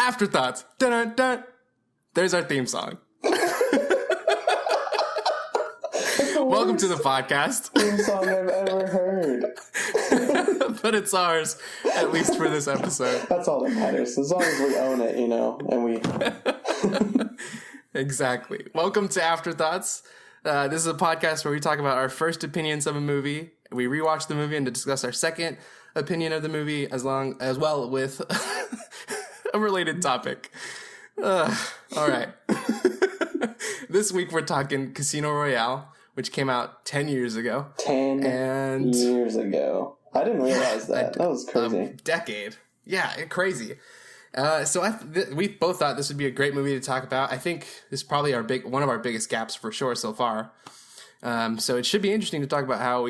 Afterthoughts. Dun, dun, dun. There's our theme song. Welcome to the podcast. Theme song I've ever heard. But it's ours, at least for this episode. That's all that matters. As long as we own it, and we... Exactly. Welcome to Afterthoughts. This is a podcast where we talk about our first opinions of a movie. We rewatch the movie and to discuss our second opinion of the movie, as well with a related topic. All right. This week we're talking Casino Royale, which came out 10 years ago. 10 years ago. I didn't realize that. That was crazy. A decade. Yeah, crazy. We both thought this would be a great movie to talk about. I think this is probably one of our biggest gaps for sure so far. So it should be interesting to talk about how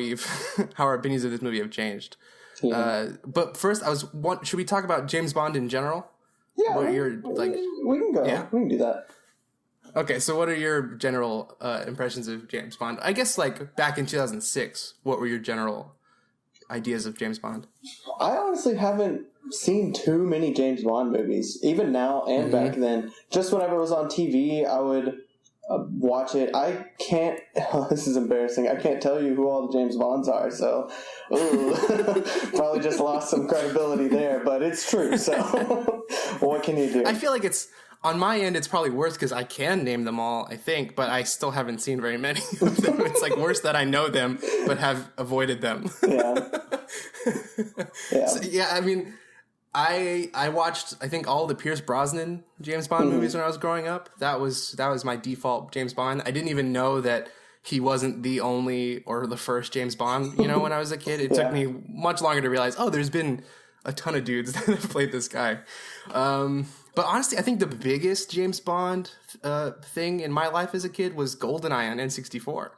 our opinions of this movie have changed. Yeah. But first, should we talk about James Bond in general? Yeah, we can go. Yeah? We can do that. Okay, so what are your general impressions of James Bond? I guess back in 2006, what were your general ideas of James Bond? I honestly haven't seen too many James Bond movies, even now and back then. Just whenever it was on TV, I would watch it. I can't... Oh, this is embarrassing. I can't tell you who all the James Bonds are, so... Probably just lost some credibility there, but it's true, so... What can you do? I feel like it's... On my end, it's probably worse because I can name them all, I think, but I still haven't seen very many of them. It's worse that I know them, but have avoided them. Yeah. Yeah. So, yeah, I mean... I watched, I think, all the Pierce Brosnan James Bond movies when I was growing up. That was my default James Bond. I didn't even know that he wasn't the only or the first James Bond, when I was a kid. It took me much longer to realize, there's been a ton of dudes that have played this guy. But honestly, I think the biggest James Bond thing in my life as a kid was GoldenEye on N64.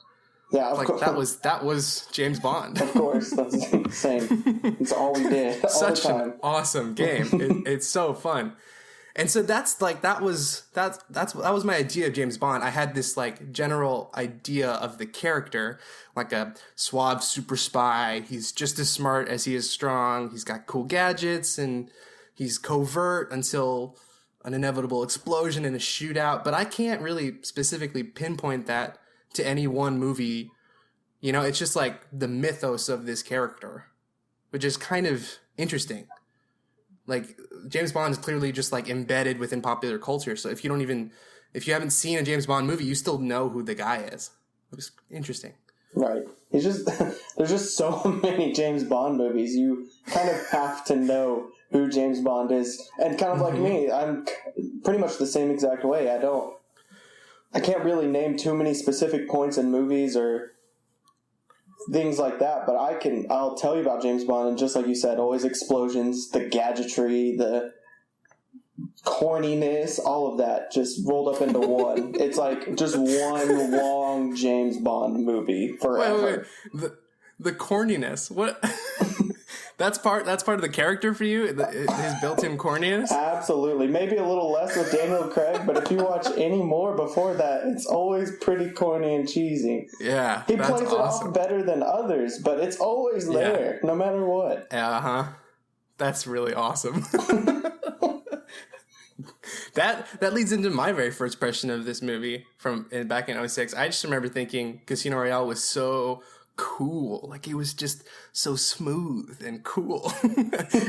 Yeah, of course. That was James Bond. Of course, that's insane. It's all we did. Such all the time. An awesome game. It's so fun. And so that was my idea of James Bond. I had this general idea of the character, like a suave super spy. He's just as smart as he is strong. He's got cool gadgets and he's covert until an inevitable explosion and a shootout. But I can't really specifically pinpoint that to any one movie. It's just the mythos of this character, which is kind of interesting. James Bond is clearly just embedded within popular culture. So if you haven't seen a James Bond movie, you still know who the guy is. It was interesting. Right. There's just so many James Bond movies. You kind of have to know who James Bond is. And kind of like me, I'm pretty much the same exact way. I can't really name too many specific points in movies or things like that, but I'll tell you about James Bond, and just like you said, always explosions, the gadgetry, the corniness, all of that just rolled up into one. It's just one long James Bond movie forever. Wait. The corniness. What? That's part of the character for you? His built-in corniness? Absolutely. Maybe a little less with Daniel Craig, but if you watch any more before that, it's always pretty corny and cheesy. Yeah, he plays it off better than others, but it's always there, no matter what. Uh-huh. That's really awesome. That leads into my very first impression of this movie from back in 2006. I just remember thinking Casino Royale was so cool. It was just so smooth and cool.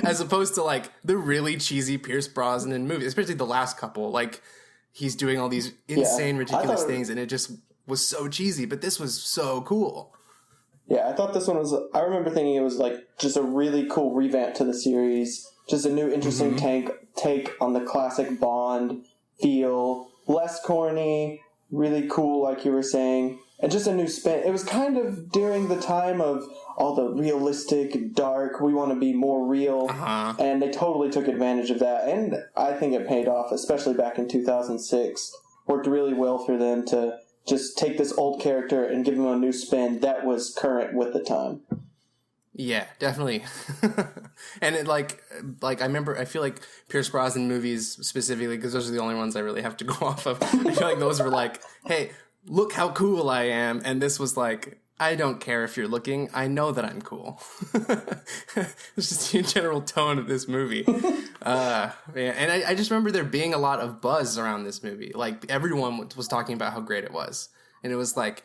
As opposed to the really cheesy Pierce Brosnan movies, especially the last couple. He's doing all these insane, ridiculous things, and it just was so cheesy, but this was so cool. Yeah, I thought this one was... I remember thinking it was just a really cool revamp to the series. Just a new interesting take on the classic Bond feel. Less corny, really cool, like you were saying. And just a new spin. It was kind of during the time of all the realistic, dark, we want to be more real. Uh-huh. And they totally took advantage of that. And I think it paid off, especially back in 2006. Worked really well for them to just take this old character and give him a new spin that was current with the time. Yeah, definitely. And it I remember, I feel like Pierce Brosnan movies specifically, because those are the only ones I really have to go off of. I feel like those were hey, look how cool I am. And this was I don't care if you're looking. I know that I'm cool. It's just the general tone of this movie. Yeah, and I just remember there being a lot of buzz around this movie. Like, everyone was talking about how great it was. And it was like,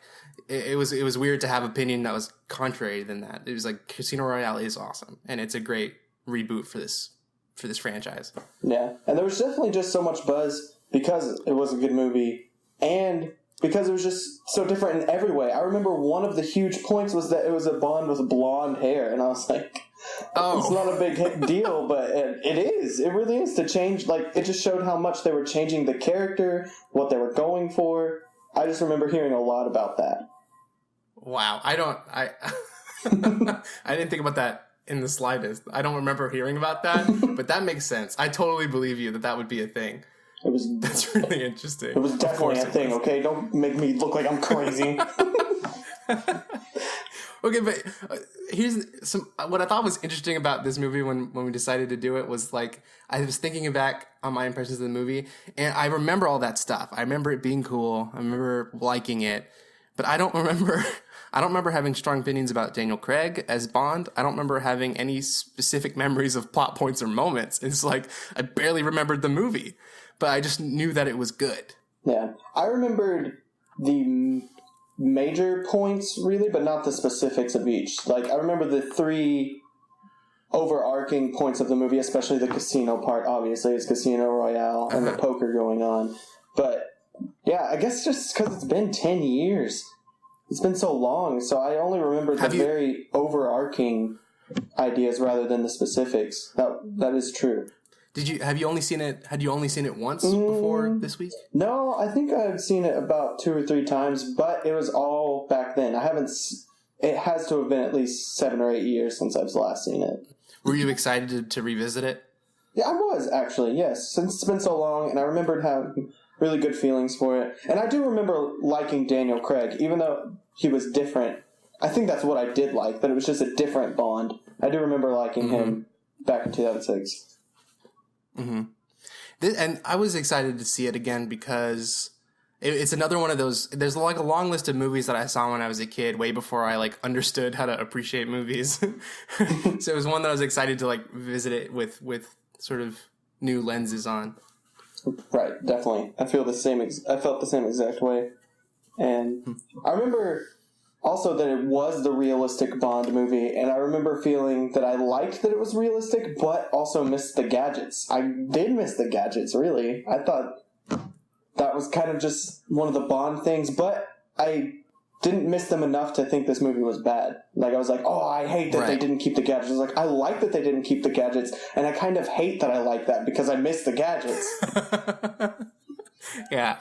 it was weird to have opinion that was contrary than that. It was like, Casino Royale is awesome. And it's a great reboot for this franchise. Yeah, and there was definitely just so much buzz because it was a good movie, and because it was just so different in every way. I remember one of the huge points was that it was a Bond with blonde hair, and I was like, oh, it's not a big deal, but it is. It really is to change. Like, it just showed how much they were changing the character, what they were going for. I just remember hearing a lot about that. Wow, I I didn't think about that in the slightest. I don't remember hearing about that, but that makes sense. I totally believe you that would be a thing. That's really interesting. It was definitely a thing, okay? Don't make me look like I'm crazy. Okay, but here's what I thought was interesting about this movie when we decided to do it was, like, I was thinking back on my impressions of the movie, and I remember all that stuff. I remember it being cool. I remember liking it, but I don't remember having strong opinions about Daniel Craig as Bond. I don't remember having any specific memories of plot points or moments. It's like, I barely remembered the movie, but I just knew that it was good. Yeah. I remembered the major points, really, but not the specifics of each. Like, I remember the 3 overarching points of the movie, especially the casino part, obviously. It's Casino Royale and the poker going on. But, yeah, I guess just because it's been 10 years. It's been so long, so I only remember the very overarching ideas rather than the specifics. That is true. Had you only seen it once before this week? No, I think I've seen it about 2 or 3 times, but it was all back then. It has to have been at least 7 or 8 years since I've last seen it. Were you excited to revisit it? Yeah, I was, actually, yes. Since it's been so long, and I remembered having really good feelings for it. And I do remember liking Daniel Craig, even though he was different. I think that's what I did like, that it was just a different Bond. I do remember liking him back in 2006. Mm-hmm. And I was excited to see it again because it's another one of those. There's like a long list of movies that I saw when I was a kid, way before I like understood how to appreciate movies. So it was one that I was excited to like visit it with sort of new lenses on. Right, definitely. I felt the same exact way, and I remember also that it was the realistic Bond movie, and I remember feeling that I liked that it was realistic, but also missed the gadgets. I did miss the gadgets, really. I thought that was kind of just one of the Bond things, but I didn't miss them enough to think this movie was bad. Like, I was like, oh, I hate that they didn't keep the gadgets. I was like, I like that they didn't keep the gadgets, and I kind of hate that I like that because I missed the gadgets. Yeah,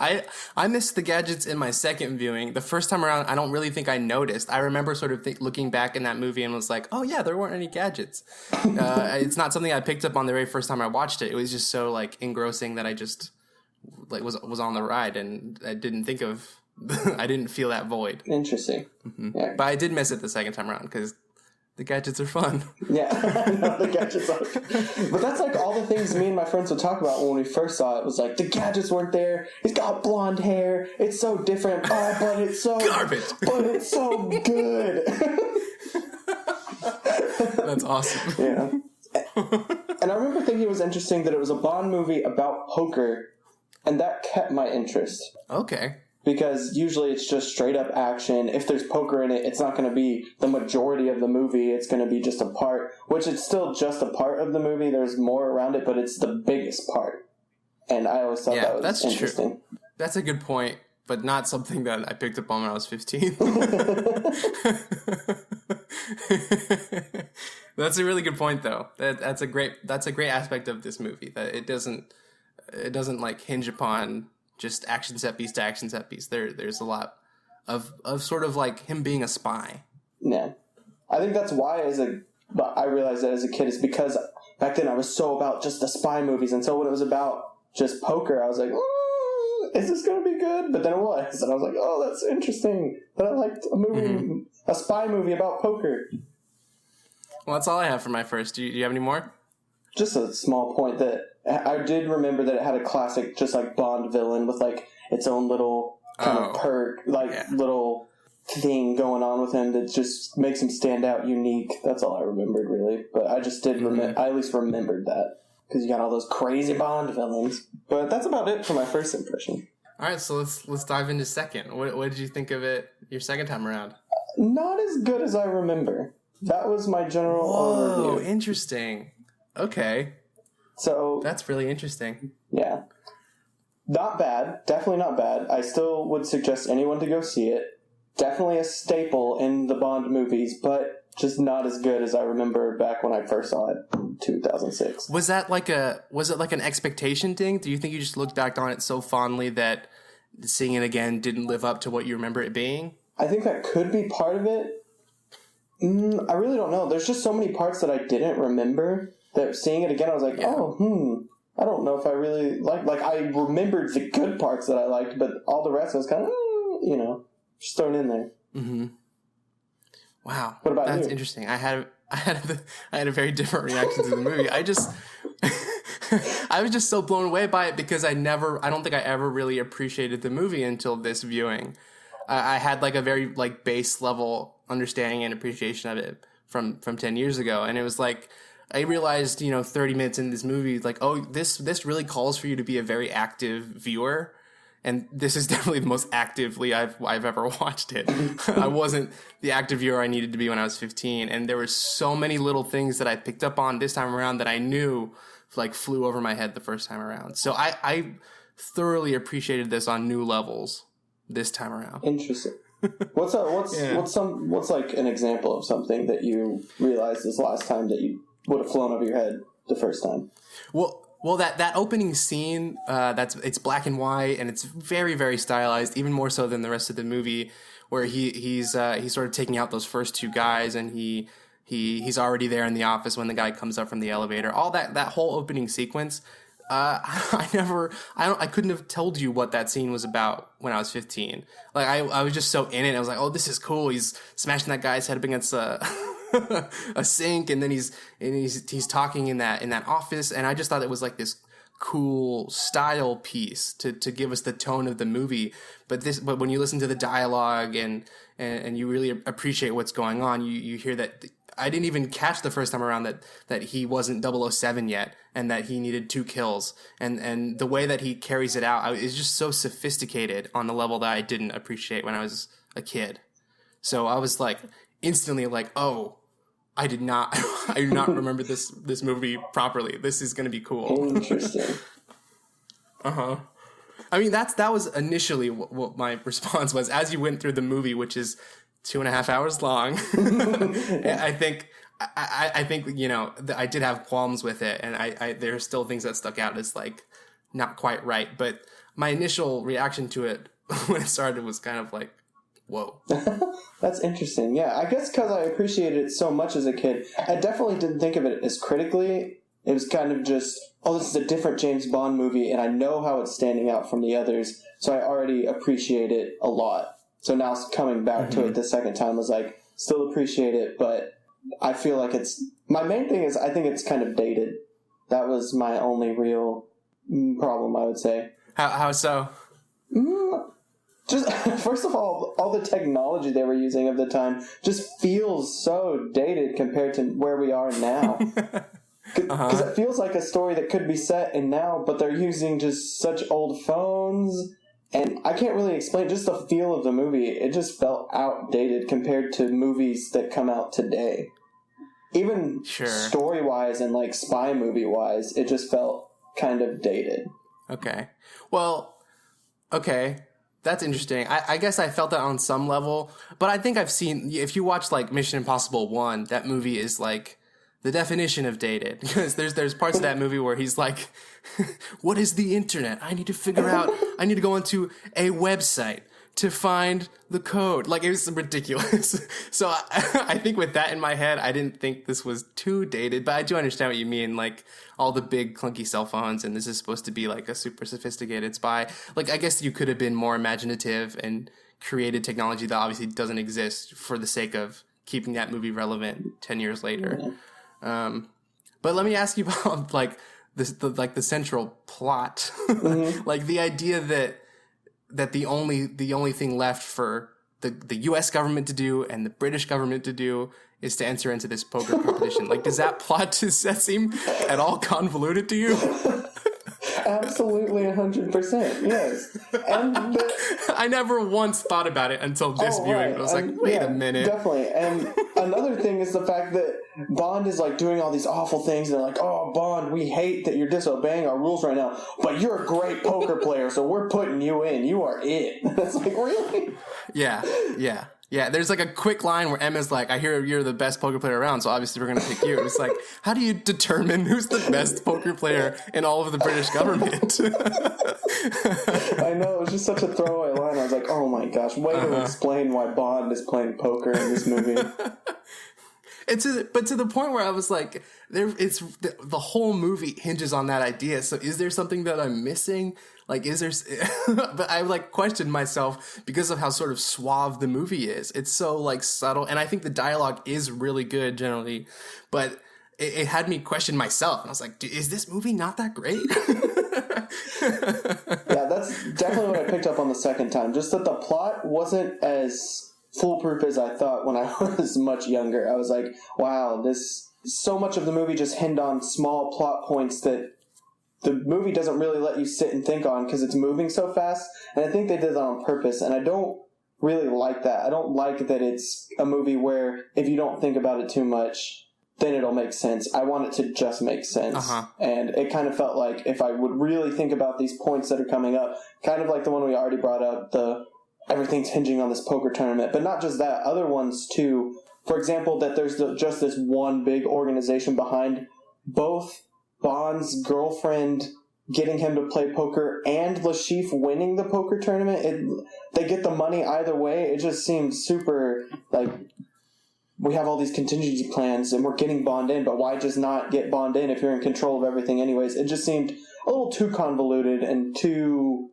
I missed the gadgets in my second viewing. The first time around, I don't really think I noticed. I remember sort of looking back in that movie and was like, oh yeah, there weren't any gadgets. It's not something I picked up on the very first time I watched it. It was just so like engrossing that I just like was on the ride, and I didn't think of I didn't feel that void. Interesting. Mm-hmm. Yeah. But I did miss it the second time around because the gadgets are fun. Yeah, the gadgets are. But that's like all the things me and my friends would talk about when we first saw it. It was like, the gadgets weren't there. He's got blonde hair. It's so different. Oh, but it's so garbage. But it's so good. That's awesome. Yeah. And I remember thinking it was interesting that it was a Bond movie about poker, and that kept my interest. Okay. Because usually it's just straight up action. If there's poker in it, it's not going to be the majority of the movie. It's going to be just a part, which it's still just a part of the movie. There's more around it, but it's the biggest part. And I always thought that was interesting. True. That's a good point, but not something that I picked up on when I was 15. That's a really good point, though. That's a great aspect of this movie, that it doesn't like hinge upon just action set piece to action set piece. There's a lot of sort of like him being a spy. Yeah. I think that's why I realized that as a kid is because back then I was so about just the spy movies. And so when it was about just poker, I was like, is this going to be good? But then it was. And I was like, oh, that's interesting. But I liked a movie, a spy movie about poker. Well, that's all I have for my first. Do you have any more? Just a small point that I did remember that it had a classic, just like Bond villain with like its own little kind of perk, like little thing going on with him that just makes him stand out unique. That's all I remembered, really. But I just did I at least remembered that. Because you got all those crazy Bond villains. But that's about it for my first impression. All right, so let's dive into second. What did you think of it your second time around? Not as good as I remember. That was my general overview. Oh, interesting. Okay. So that's really interesting. Yeah. Not bad. Definitely not bad. I still would suggest anyone to go see it. Definitely a staple in the Bond movies, but just not as good as I remember back when I first saw it in 2006. Was it like an expectation thing? Do you think you just looked back on it so fondly that seeing it again didn't live up to what you remember it being? I think that could be part of it. I really don't know. There's just so many parts that I didn't remember that seeing it again, I was like, I don't know if I really like I remembered the good parts that I liked, but all the rest I was kind of, just thrown in there. Mm-hmm. Wow. What about That's you? Interesting. I had a very different reaction to the movie. I was just so blown away by it because I don't think I ever really appreciated the movie until this viewing. I had like a very like base level understanding and appreciation of it from 10 years ago. And it was like, I realized, 30 minutes in this movie, like, oh, this really calls for you to be a very active viewer. And this is definitely the most actively I've ever watched it. I wasn't the active viewer I needed to be when I was 15. And there were so many little things that I picked up on this time around that I knew like flew over my head the first time around. So I thoroughly appreciated this on new levels this time around. Interesting. What's like an example of something that you realized this last time that you would have flown over your head the first time? Well, that opening scene, it's black and white and it's very, very stylized, even more so than the rest of the movie, where he's sort of taking out those first two guys and he's already there in the office when the guy comes up from the elevator. All that whole opening sequence. I couldn't have told you what that scene was about when I was 15. Like I was just so in it. I was like, oh, this is cool. He's smashing that guy's head up against a sink, and then he's talking in that office. And I just thought it was like this cool style piece to give us the tone of the movie. But when you listen to the dialogue and you really appreciate what's going on, you hear that. I didn't even catch the first time around that he wasn't 007 yet and that he needed 2 kills. And the way that he carries it out is just so sophisticated on the level that I didn't appreciate when I was a kid. So I was like instantly like, oh, I do not remember this movie properly. This is going to be cool. Interesting. Uh-huh. I mean, that was initially what my response was as you went through the movie, which is 2.5 hours long. I think I did have qualms with it, and there are still things that stuck out as like not quite right. But my initial reaction to it when it started was kind of like, whoa. That's interesting. Yeah, I guess because I appreciated it so much as a kid, I definitely didn't think of it as critically. It was kind of just, oh, this is a different James Bond movie, and I know how it's standing out from the others, so I already appreciate it a lot. So now coming back to it the second time was like, still appreciate it, but I feel like my main thing is I think it's kind of dated. That was my only real problem, I would say. How so? Just, first of all the technology they were using at the time just feels so dated compared to where we are now. Because it feels like a story that could be set in now, but they're using just such old phones. And I can't really explain just the feel of the movie. It just felt outdated compared to movies that come out today. Even story-wise and like spy movie-wise, it just felt kind of dated. Okay. Well, okay. That's interesting. I guess I felt that on some level. But I think I've seen, if you watch like Mission Impossible 1, that movie is like the definition of dated. Because there's parts of that movie where he's like, what is the internet? I need to go onto a website to find the code. Like, it was ridiculous. So I think with that in my head, I didn't think this was too dated, but I do understand what you mean. Like all the big clunky cell phones, and this is supposed to be like a super sophisticated spy. Like, I guess you could have been more imaginative and created technology that obviously doesn't exist for the sake of keeping that movie relevant 10 years later. But let me ask you about like the central plot, like the idea that the only thing left for the U.S. government to do and the British government to do is to enter into this poker competition. Like, does that plot seem at all convoluted to you? Absolutely, 100%. Yes. And I never once thought about it until this viewing. Right. I was like, wait a minute. Definitely. And another thing is the fact that Bond is like doing all these awful things, and they're like, oh, Bond, we hate that you're disobeying our rules right now, but you're a great poker player, so we're putting you in. You are it. It's like, really? Yeah, there's like a quick line where Emma's like, I hear you're the best poker player around, so obviously we're going to pick you. It's like, how do you determine who's the best poker player in all of the British government? I know, it was just such a throwaway line. I was like, oh my gosh, way to explain why Bond is playing poker in this movie. But to the point where I was like, the whole movie hinges on that idea. So is there something that I'm missing? Like, is there? But I like questioned myself because of how sort of suave the movie is. It's so like subtle, and I think the dialogue is really good generally, but it had me question myself. And I was like, is this movie not that great? Yeah, that's definitely what I picked up on the second time. Just that the plot wasn't as foolproof as I thought when I was much younger. I was like, wow, so much of the movie just hinged on small plot points that the movie doesn't really let you sit and think on because it's moving so fast. And I think they did that on purpose. And I don't really like that. I don't like that it's a movie where if you don't think about it too much, then it'll make sense. I want it to just make sense. And it kind of felt like if I would really think about these points that are coming up, kind of like the one we already brought up, everything's hinging on this poker tournament. But not just that, other ones too. For example, that there's just this one big organization behind both Bond's girlfriend getting him to play poker and Lashif winning the poker tournament. They get the money either way. It just seems super like we have all these contingency plans and we're getting Bond in, but why just not get Bond in if you're in control of everything anyways? It just seemed a little too convoluted and too,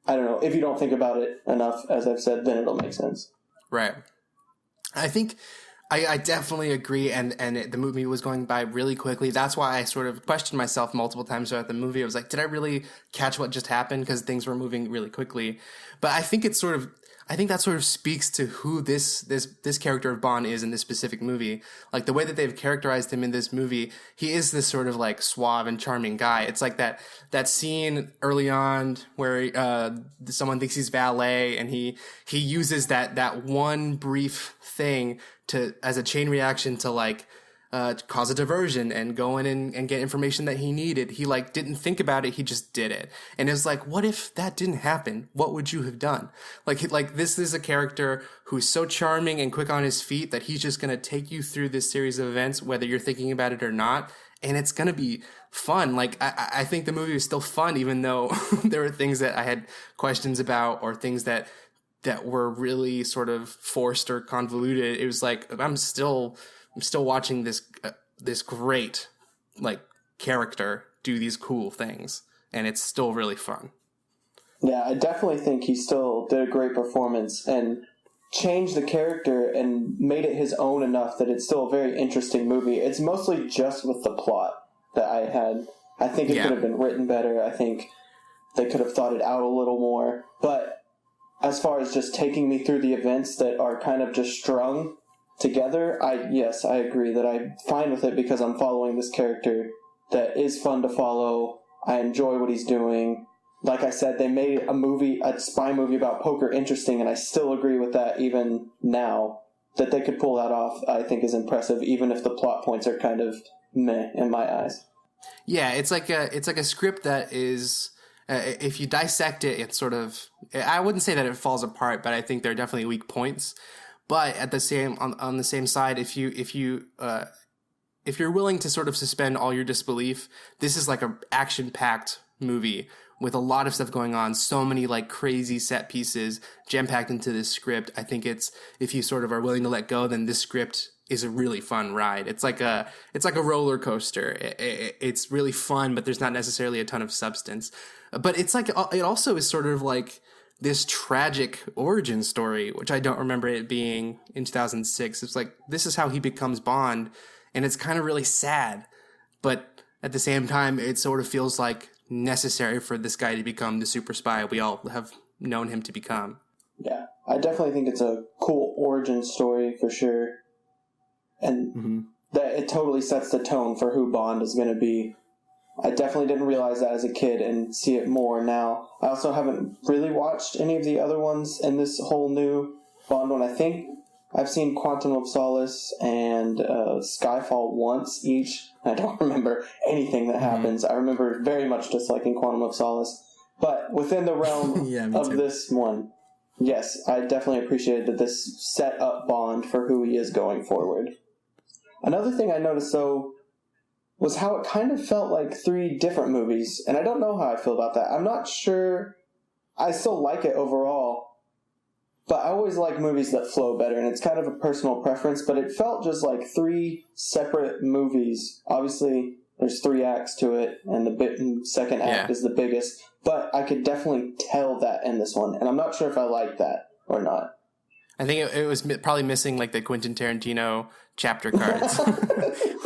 I don't know, if you don't think about it enough, as I've said, then it'll make sense. Right. I think I definitely agree, and the movie was going by really quickly. That's why I sort of questioned myself multiple times throughout the movie. I was like, did I really catch what just happened? Because things were moving really quickly. But I think that sort of speaks to who this character of Bond is in this specific movie. Like the way that they've characterized him in this movie, he is this sort of like suave and charming guy. It's like that scene early on where someone thinks he's valet, and he uses that one brief thing as a chain reaction to like cause a diversion and go in and get information that he needed. He like didn't think about it, he just did it. And it was like, what if that didn't happen? What would you have done? Like this is a character who's so charming and quick on his feet that he's just going to take you through this series of events, whether you're thinking about it or not. And it's going to be fun. Like, I think the movie was still fun, even though there were things that I had questions about or things that were really sort of forced or convoluted. It was like, I'm still watching this great like character do these cool things, and it's still really fun. Yeah, I definitely think he still did a great performance and changed the character and made it his own enough that it's still a very interesting movie. It's mostly just with the plot that I think it could have been written better. I think they could have thought it out a little more. But as far as just taking me through the events that are kind of just strung together, I agree that I'm fine with it because I'm following this character that is fun to follow. I enjoy what he's doing. Like I said, they made a spy movie about poker interesting, and I still agree with that even now. That they could pull that off, I think, is impressive, even if the plot points are kind of meh in my eyes. Yeah, it's like a script that is, if you dissect it, it's sort of, I wouldn't say that it falls apart, but I think there are definitely weak points. But at the same on the same side, if you're willing to sort of suspend all your disbelief, this is like a action-packed movie with a lot of stuff going on, so many like crazy set pieces jam-packed into this script. I think if you sort of are willing to let go, then this script is a really fun ride. It's like a roller coaster. It's really fun, but there's not necessarily a ton of substance. But it's like, it also is sort of like this tragic origin story, which I don't remember it being in 2006. It's like, this is how he becomes Bond, and it's kind of really sad. But at the same time, it sort of feels like necessary for this guy to become the super spy we all have known him to become. Yeah, I definitely think it's a cool origin story for sure. And that it totally sets the tone for who Bond is going to be. I definitely didn't realize that as a kid and see it more now. I also haven't really watched any of the other ones in this whole new Bond one. I think I've seen Quantum of Solace and Skyfall once each. I don't remember anything that happens. I remember very much disliking Quantum of Solace. But within the realm of this one, yes, I definitely appreciated that this set up Bond for who he is going forward. Another thing I noticed, though, was how it kind of felt like 3 different movies. And I don't know how I feel about that. I'm not sure. I still like it overall. But I always like movies that flow better. And it's kind of a personal preference. But it felt just like 3 separate movies. Obviously, there's 3 acts to it. And the second act is the biggest. But I could definitely tell that in this one. And I'm not sure if I like that or not. I think it was probably missing like the Quentin Tarantino chapter cards.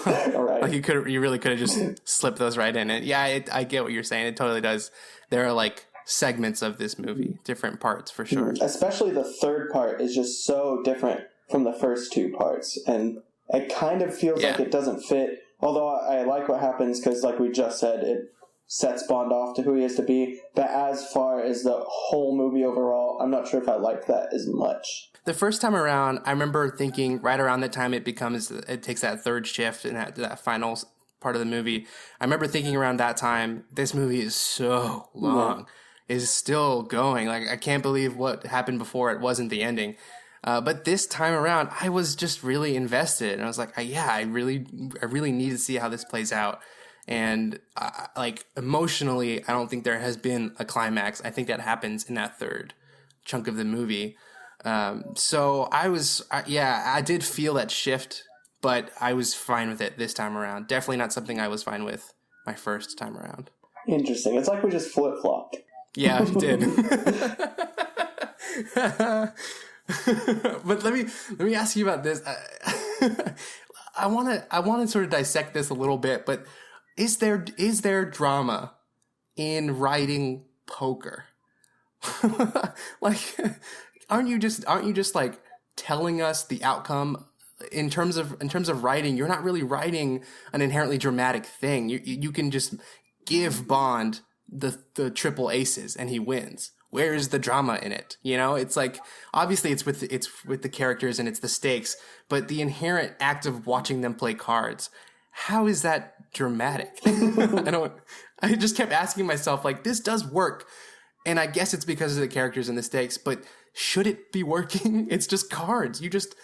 Right. Like you really could have just slipped those right in. And yeah, I get what you're saying. It totally does. There are like segments of this movie, different parts for sure. Especially the third part is just so different from the first 2 parts, and it kind of feels like it doesn't fit. Although I like what happens because, like we just said, it sets Bond off to who he is to be. But as far as the whole movie overall, I'm not sure if I like that as much. The first time around, I remember thinking right around the time it takes that third shift and that final part of the movie. I remember thinking around that time, this movie is so long, is still going. Like, I can't believe what happened before it wasn't the ending. But this time around, I was just really invested, and I was like, I really need to see how this plays out. And like emotionally, I don't think there has been a climax. I think that happens in that third chunk of the movie. So I did feel that shift, but I was fine with it this time around. Definitely not something I was fine with my first time around. Interesting. It's like we just flip-flopped. Yeah, we did. But let me ask you about this. I want to sort of dissect this a little bit, but is there drama in writing poker? Like, aren't you just like telling us the outcome in terms of writing? You're not really writing an inherently dramatic thing. You can just give Bond the triple aces and he wins. Where is the drama in it? You know, it's like, obviously it's with the characters and it's the stakes, but the inherent act of watching them play cards, how is that dramatic? I just kept asking myself, like, this does work. And I guess it's because of the characters and the stakes, but should it be working? It's just cards. You just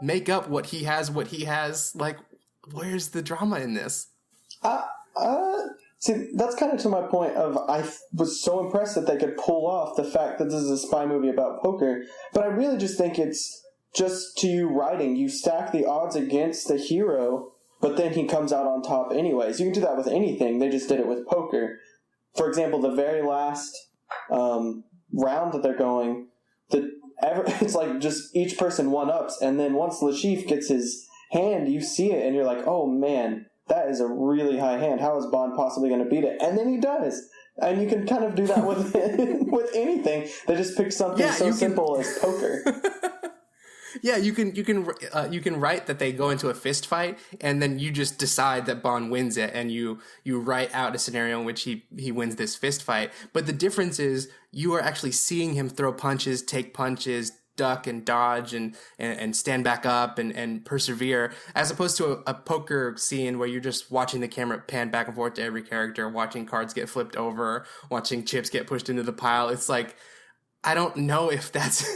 make up what he has. Like, where's the drama in this? See, that's kind of to my point of I was so impressed that they could pull off the fact that this is a spy movie about poker. But I really just think it's just to you writing. You stack the odds against the hero, but then he comes out on top anyways. You can do that with anything. They just did it with poker. For example, the very last round that they're going, it's like just each person one-ups, and then once Lashif gets his hand, you see it, and you're like, oh man, that is a really high hand. How is Bond possibly going to beat it? And then he does. And you can kind of do that with with anything. They just pick something simple as poker. Yeah, you can write that they go into a fist fight, and then you just decide that Bond wins it, and you write out a scenario in which he wins this fist fight. But the difference is you are actually seeing him throw punches, take punches, duck and dodge and stand back up and persevere, as opposed to a poker scene where you're just watching the camera pan back and forth to every character, watching cards get flipped over, watching chips get pushed into the pile. It's like, I don't know if that's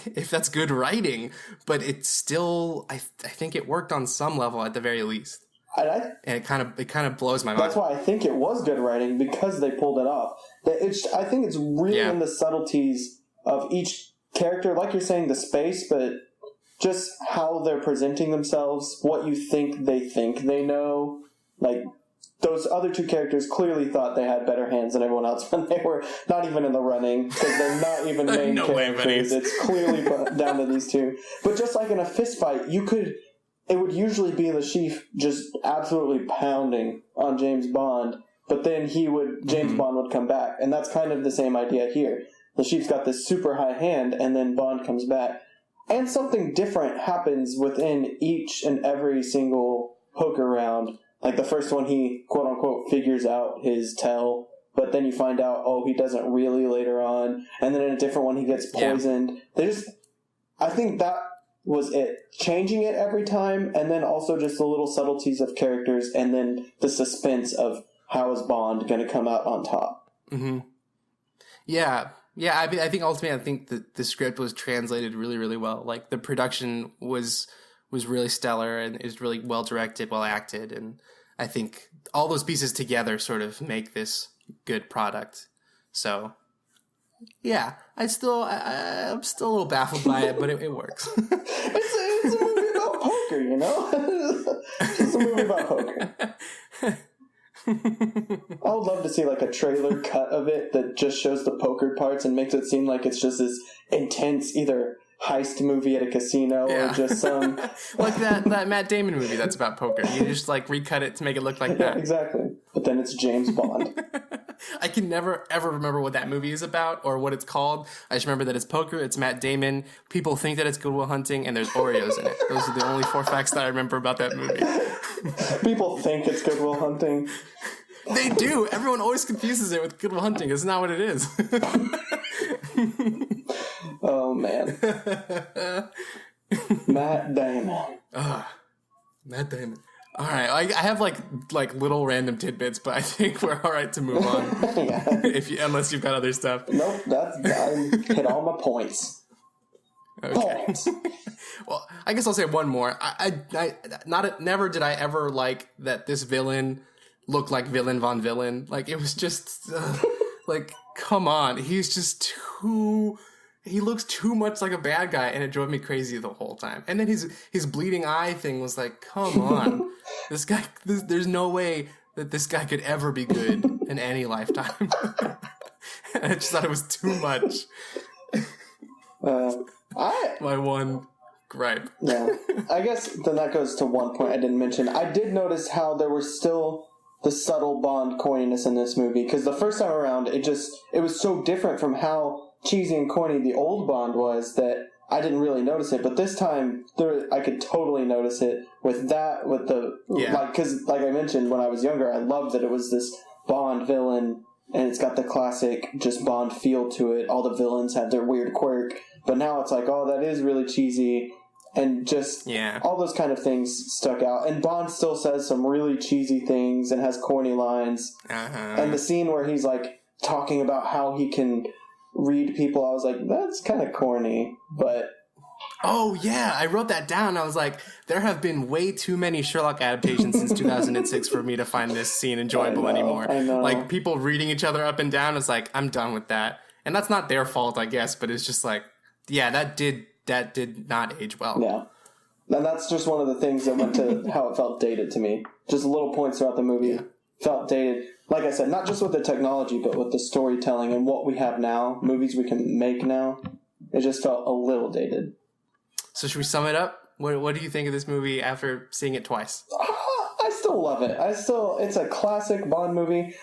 if that's good writing, but it's still, I think it worked on some level at the very least. And it kind of blows my mind. That's why I think it was good writing, because they pulled it off. I think it's really in the subtleties of each character, like you're saying, the space, but just how they're presenting themselves, what you think they know. Like, those other 2 characters clearly thought they had better hands than everyone else when they were not even in the running, because they're not even main characters. It's clearly down to these 2. But just like in a fist fight, it would usually be Lashif just absolutely pounding on James Bond, but then James Bond would come back, and that's kind of the same idea here. the Chief's got this super high hand, and then Bond comes back. And something different happens within each and every single poker round. Like the first one, he quote-unquote figures out his tell, but then you find out, oh, he doesn't really later on. And then in a different one, he gets poisoned. I think that was it. Changing it every time, and then also just the little subtleties of characters, and then the suspense of how is Bond going to come out on top. Mm-hmm. Yeah. Yeah, I think ultimately, that the script was translated really, really well. Like, the production was really stellar, and it was really well directed, well acted, and I think all those pieces together sort of make this good product. So, yeah, I'm still a little baffled by it, but it works. It's a movie about poker, you know? It's a movie about poker. I would love to see like a trailer cut of it that just shows the poker parts and makes it seem like it's just this intense either heist movie at a casino or just some like that Matt Damon movie that's about poker. You just like recut it to make it look like that. Exactly. But then it's James Bond. I can never ever remember what that movie is about or what it's called. I just remember that it's poker, it's Matt Damon, people think that it's Good Will Hunting, and there's Oreos in it. Those are the only 4 facts that I remember about that movie. People think it's Good Will Hunting. They do. Everyone always confuses it with Good Will Hunting. It's not what it is. Oh, man. Matt Damon. Matt Damon. All right, I have like little random tidbits, but I think we're all right to move on. Unless you've got other stuff. Nope, I hit all my points. Okay. Points. Well, I guess I'll say one more. Never did I ever like that this villain looked like Villain Von Villain. Like, it was just like, come on, he's just too. He looks too much like a bad guy, and it drove me crazy the whole time. And then his bleeding eye thing was like, come on. This guy, there's no way that this guy could ever be good in any lifetime. And I just thought it was too much. My one gripe. Yeah. I guess then that goes to one point I didn't mention. I did notice how there was still the subtle Bond corniness in this movie, because the first time around, it was so different from how cheesy and corny the old Bond was that I didn't really notice it. But this time, I could totally notice it with because like I mentioned, when I was younger, I loved that it was this Bond villain, and it's got the classic just Bond feel to it. All the villains have their weird quirk, but now it's like, oh, that is really cheesy, and just all those kind of things stuck out. And Bond still says some really cheesy things and has corny lines. And the scene where he's like talking about how he can read people, I was like, that's kind of corny, but... Oh, yeah, I wrote that down. I was like, there have been way too many Sherlock adaptations since 2006 for me to find this scene enjoyable anymore. I know. Like, people reading each other up and down, it's like, I'm done with that. And that's not their fault, I guess, but it's just like, yeah, that did not age well. Yeah. And that's just one of the things that went to how it felt dated to me. Just little points throughout the movie felt dated. Like I said, not just with the technology, but with the storytelling and what we have now, movies we can make now. It just felt a little dated. So should we sum it up? What do you think of this movie after seeing it twice? I still love it. It's a classic Bond movie.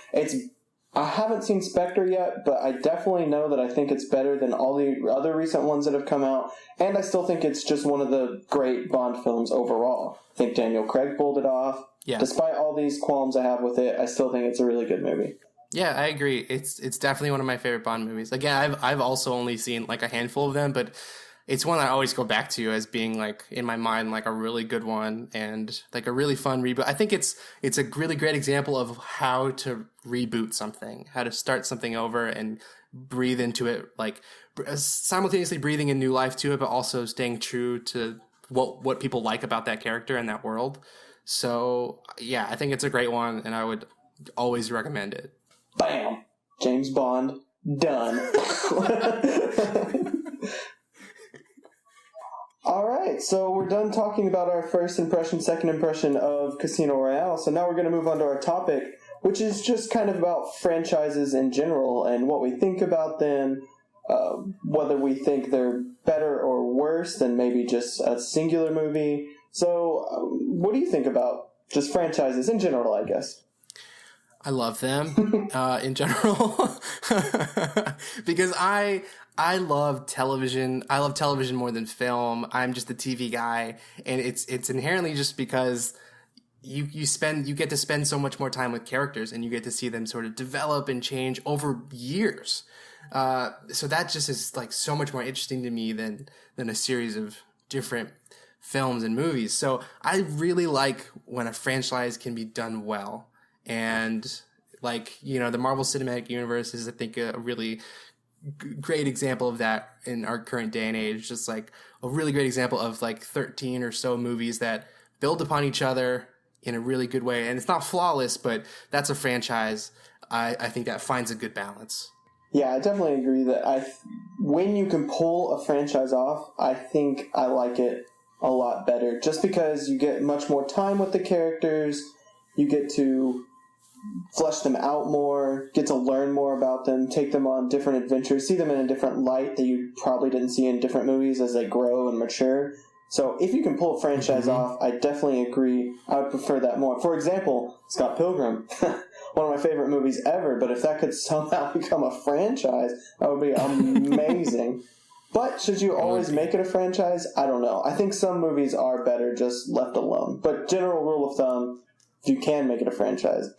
I haven't seen Spectre yet, but I definitely know that I think it's better than all the other recent ones that have come out. And I still think it's just one of the great Bond films overall. I think Daniel Craig pulled it off. Yeah. Despite all these qualms I have with it, I still think it's a really good movie. Yeah, I agree. It's definitely one of my favorite Bond movies. Again, I've also only seen like a handful of them, but it's one that I always go back to as being like in my mind like a really good one and like a really fun reboot. I think it's a really great example of how to reboot something, how to start something over and breathe into it, like simultaneously breathing in new life to it, but also staying true to what people like about that character and that world. So yeah, I think it's a great one, and I would always recommend it. Bam! James Bond, done. All right, so we're done talking about our first impression, second impression of Casino Royale. So now we're going to move on to our topic, which is just kind of about franchises in general and what we think about them, whether we think they're better or worse than maybe just a singular movie. So what do you think about just franchises in general, I guess? I love them in general because I love television. I love television more than film. I'm just a TV guy, and it's inherently just because you get to spend so much more time with characters, and you get to see them sort of develop and change over years. So that just is like so much more interesting to me than a series of different films and movies. So I really like when a franchise can be done well. And like, the Marvel Cinematic Universe is, I think, a really great example of that in our current day and age. Just like a really great example of like 13 or so movies that build upon each other in a really good way. And it's not flawless, but that's a franchise I think that finds a good balance. Yeah, I definitely agree that when you can pull a franchise off, I think I like it a lot better. Just because you get much more time with the characters, you get to flesh them out more, get to learn more about them, take them on different adventures, see them in a different light that you probably didn't see in different movies as they grow and mature. So if you can pull a franchise off, I definitely agree. I would prefer that more. For example, Scott Pilgrim, one of my favorite movies ever, but if that could somehow become a franchise, that would be amazing. But should you always make it a franchise? I don't know. I think some movies are better just left alone. But general rule of thumb, if you can make it a franchise,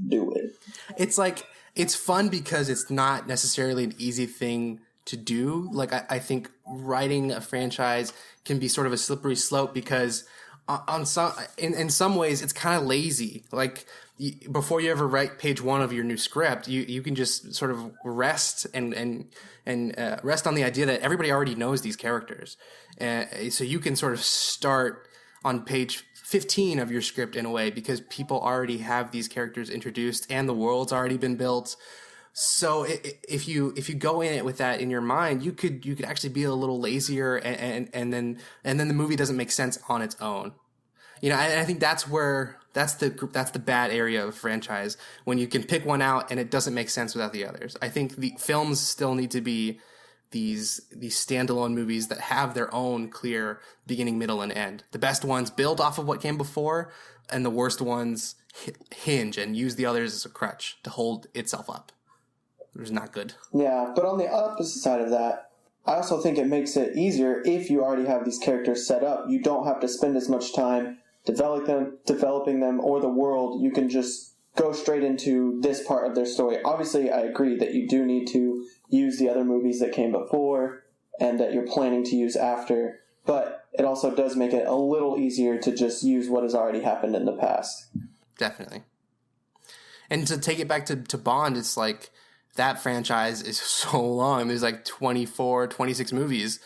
do it. It's like, it's fun because it's not necessarily an easy thing to do. Like, I think writing a franchise can be sort of a slippery slope because in some ways it's kind of lazy. Like, before you ever write page 1 of your new script, you can just sort of rest and rest on the idea that everybody already knows these characters. So you can sort of start on page 15 of your script in a way because people already have these characters introduced and the world's already been built. So if you go in it with that in your mind, you could actually be a little lazier and then the movie doesn't make sense on its own. And I think that's the bad area of franchise, when you can pick one out and it doesn't make sense without the others. I think the films still need to be these standalone movies that have their own clear beginning, middle, and end. The best ones build off of what came before, and the worst ones hinge and use the others as a crutch to hold itself up. It's not good. Yeah, but on the opposite side of that, I also think it makes it easier if you already have these characters set up. You don't have to spend as much time developing them, or the world. You can just go straight into this part of their story. Obviously, I agree that you do need to use the other movies that came before and that you're planning to use after, but it also does make it a little easier to just use what has already happened in the past. Definitely. And to take it back to Bond, it's like that franchise is so long. There's like 24, 26 movies.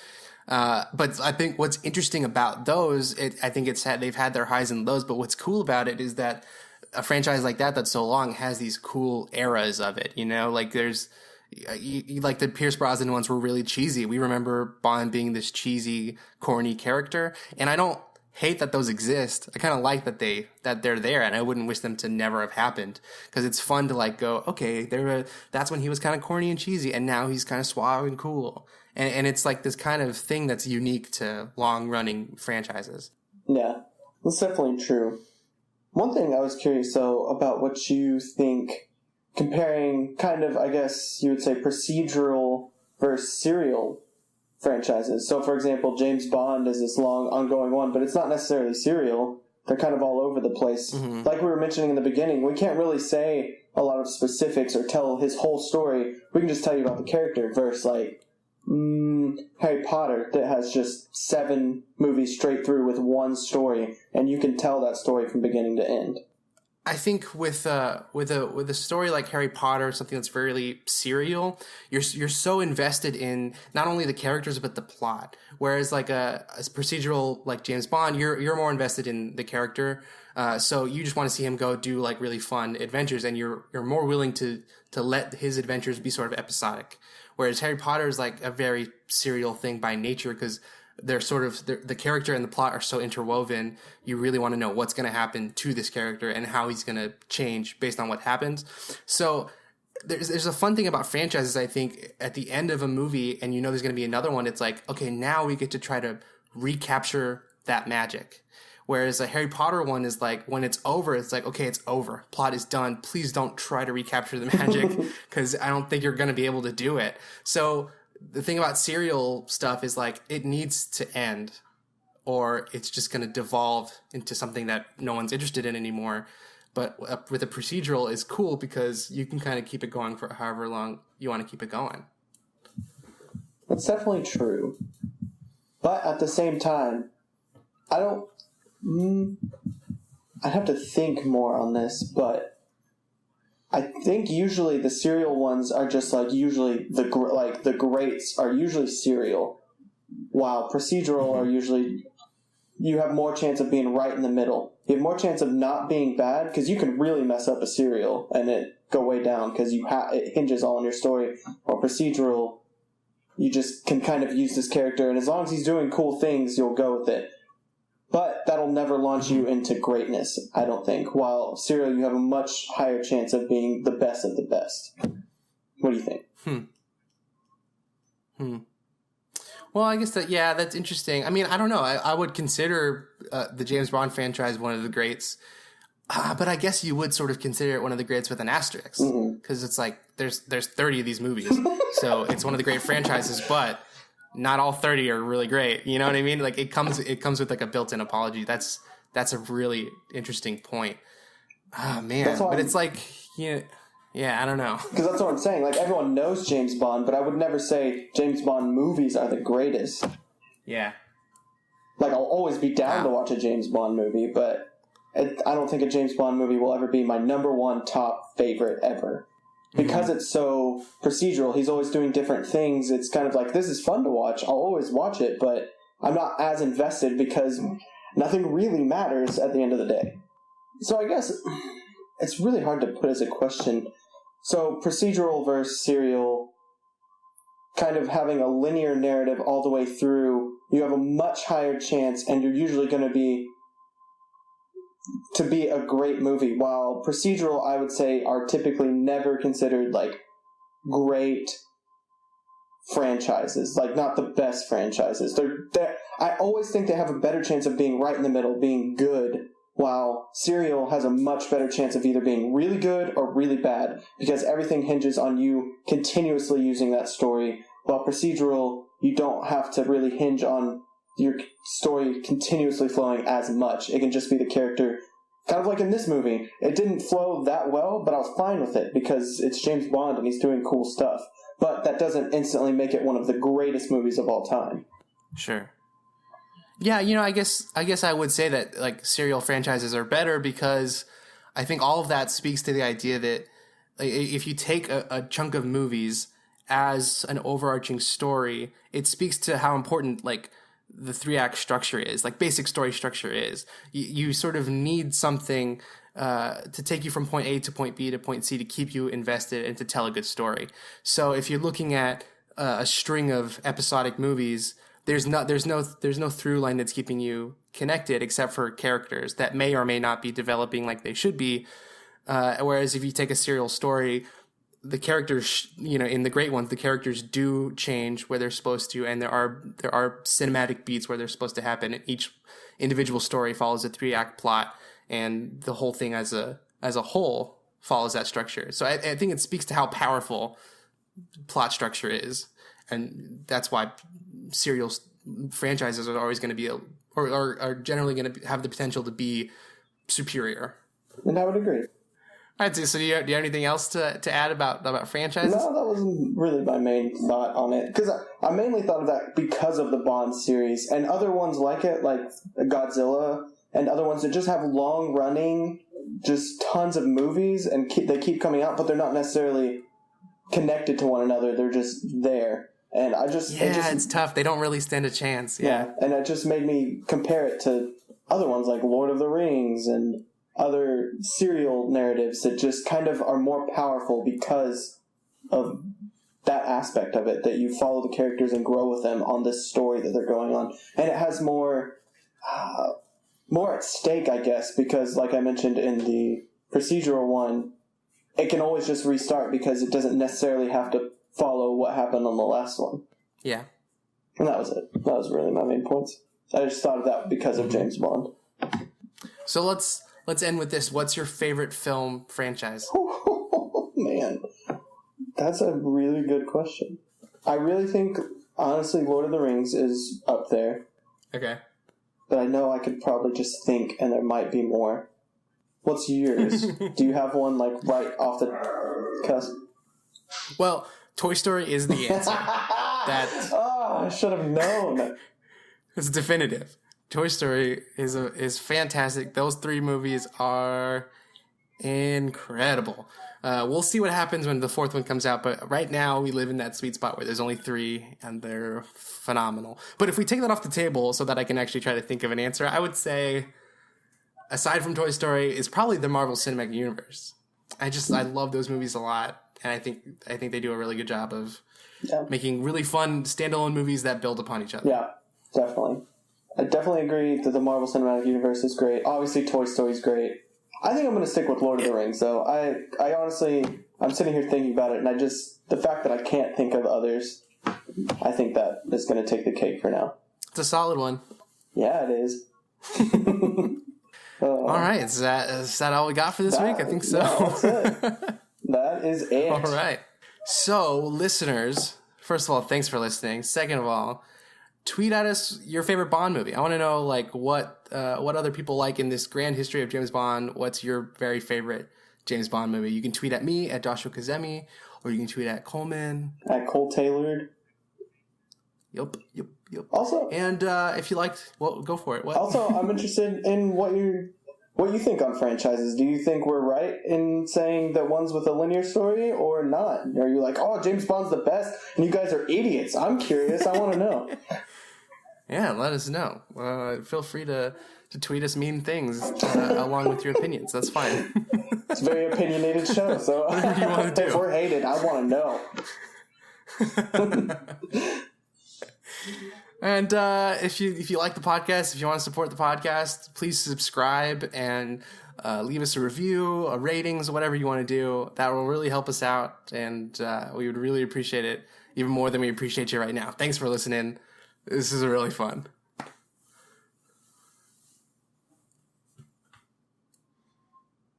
But I think what's interesting about those, I think they've had their highs and lows, but what's cool about it is that a franchise like that that's so long has these cool eras of it, like there's, like the Pierce Brosnan ones were really cheesy. We remember Bond being this cheesy, corny character, and I don't hate that those exist. I kind of like that they're there, and I wouldn't wish them to never have happened, because it's fun to like go, okay, that's when he was kind of corny and cheesy, and now he's kind of suave and cool. And it's like this kind of thing that's unique to long-running franchises. Yeah, that's definitely true. One thing I was curious, though, about what you think, comparing kind of, I guess you would say, procedural versus serial franchises. So, for example, James Bond is this long, ongoing one, but it's not necessarily serial. They're kind of all over the place. Mm-hmm. Like we were mentioning in the beginning, we can't really say a lot of specifics or tell his whole story. We can just tell you about the character versus, like, Harry Potter, that has just 7 movies straight through with one story, and you can tell that story from beginning to end. I think with a story like Harry Potter, something that's very serial, you're so invested in not only the characters but the plot. Whereas like a procedural like James Bond, you're more invested in the character. So you just want to see him go do like really fun adventures, and you're more willing to let his adventures be sort of episodic. Whereas Harry Potter is like a very serial thing by nature, because they're sort of the character and the plot are so interwoven. You really want to know what's going to happen to this character and how he's going to change based on what happens. So there's a fun thing about franchises. I think at the end of a movie, and there's going to be another one, it's like, okay, now we get to try to recapture that magic. Whereas a Harry Potter one is like, when it's over, it's like, okay, it's over. Plot is done. Please don't try to recapture the magic because I don't think you're going to be able to do it. So the thing about serial stuff is like, it needs to end or it's just going to devolve into something that no one's interested in anymore. But with a procedural is cool because you can kind of keep it going for however long you want to keep it going. That's definitely true. But at the same time, I'd have to think more on this, but I think usually the serial ones are just like usually the greats are usually serial, while procedural are usually you have more chance of being right in the middle. You have more chance of not being bad because you can really mess up a serial and it go way down because it hinges all on your story. Or procedural, you just can kind of use this character, and as long as he's doing cool things, you'll go with it. But that'll never launch you into greatness, I don't think. While serial, you have a much higher chance of being the best of the best. What do you think? Well, I guess that's interesting. I mean, I don't know. I would consider the James Bond franchise one of the greats. But I guess you would sort of consider it one of the greats with an asterisk. Because it's like, there's 30 of these movies. So it's one of the great franchises, but not all 30 are really great. You know what I mean? Like, it comes with like a built-in apology. That's a really interesting point. Oh, man. But it's like, yeah, I don't know. Because that's what I'm saying. Like, everyone knows James Bond, but I would never say James Bond movies are the greatest. Yeah. Like, I'll always be down to watch a James Bond movie, but I don't think a James Bond movie will ever be my number one top favorite ever. Because it's so procedural, he's always doing different things. It's kind of like, this is fun to watch. I'll always watch it, but I'm not as invested because nothing really matters at the end of the day. So I guess it's really hard to put as a question. So procedural versus serial, kind of having a linear narrative all the way through, you have a much higher chance, and you're usually going to be a great movie, while procedural, I would say, are typically never considered like great franchises, like not the best franchises. I always think they have a better chance of being right in the middle, being good, while serial has a much better chance of either being really good or really bad, because everything hinges on you continuously using that story, while procedural, you don't have to really hinge on your story continuously flowing as much. It can just be the character, kind of like in this movie. It didn't flow that well, but I was fine with it because it's James Bond and he's doing cool stuff. But that doesn't instantly make it one of the greatest movies of all time. Sure. Yeah, I guess I would say that like serial franchises are better because I think all of that speaks to the idea that like, if you take a chunk of movies as an overarching story, it speaks to how important like the 3-act structure is, like basic story structure is. You sort of need something to take you from point A to point B to point C to keep you invested and to tell a good story. So if you're looking at a string of episodic movies, there's no through line that's keeping you connected except for characters that may or may not be developing like they should be. Whereas if you take a serial story, the characters, in the great ones, the characters do change where they're supposed to, and there are cinematic beats where they're supposed to happen. Each individual story follows a 3-act plot, and the whole thing as a whole follows that structure. So I think it speaks to how powerful plot structure is, and that's why serial franchises are always going to be or are generally going to have the potential to be superior. And I would agree. All right, so do you have anything else to add about franchises? No, that wasn't really my main thought on it. Because I mainly thought of that because of the Bond series. And other ones like it, like Godzilla, and other ones that just have long-running, just tons of movies, and they keep coming out, but they're not necessarily connected to one another. They're just there. And it's tough. They don't really stand a chance. Yeah, and it just made me compare it to other ones like Lord of the Rings and other serial narratives that just kind of are more powerful because of that aspect of it, that you follow the characters and grow with them on this story that they're going on. And it has more at stake, I guess, because like I mentioned in the procedural one, it can always just restart because it doesn't necessarily have to follow what happened on the last one. Yeah. And that was it. That was really my main points. I just thought of that because of James Bond. So let's end with this. What's your favorite film franchise? Oh, man. That's a really good question. I really think, honestly, Lord of the Rings is up there. Okay. But I know I could probably just think, and there might be more. What's yours? Do you have one, like, right off the cusp? Well, Toy Story is the answer. I should have known. It's definitive. Toy Story is fantastic. Those 3 movies are incredible. We'll see what happens when the 4th one comes out, but right now we live in that sweet spot where there's only 3 and they're phenomenal. But if we take that off the table so that I can actually try to think of an answer, I would say, aside from Toy Story, is probably the Marvel Cinematic Universe. I love those movies a lot, and I think they do a really good job of making really fun standalone movies that build upon each other. Yeah, definitely. I definitely agree that the Marvel Cinematic Universe is great. Obviously, Toy Story is great. I think I'm going to stick with Lord of the Rings, though. I honestly, I'm sitting here thinking about it, and the fact that I can't think of others, I think that is going to take the cake for now. It's a solid one. Yeah, it is. All right, is that all we got for this week? I think so. That's it. That is it. All right. So, listeners, first of all, thanks for listening. Second of all, tweet at us your favorite Bond movie. I want to know what other people like in this grand history of James Bond. What's your very favorite James Bond movie? You can tweet at me at Joshua Kazemi, or you can tweet at Coleman at Cole Tailored. Yep. Also, and if you liked, well, go for it. What? Also, I'm interested in what you think on franchises. Do you think we're right in saying that one's with a linear story or not? Are you like, oh, James Bond's the best, and you guys are idiots? I'm curious. I want to know. Yeah, let us know. Feel free to tweet us mean things along with your opinions. That's fine. It's a very opinionated show, so whatever you want to do. If we're hated, I want to know. And if you like the podcast, if you want to support the podcast, please subscribe and leave us a review, a ratings, whatever you want to do. That will really help us out, and we would really appreciate it even more than we appreciate you right now. Thanks for listening. This is really fun.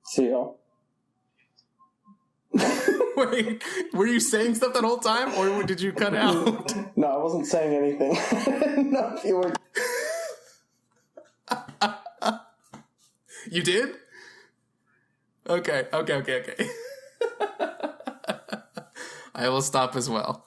See y'all. Wait, were you saying stuff that whole time, or did you cut out? No, I wasn't saying anything. No, you were. You did? Okay. I will stop as well.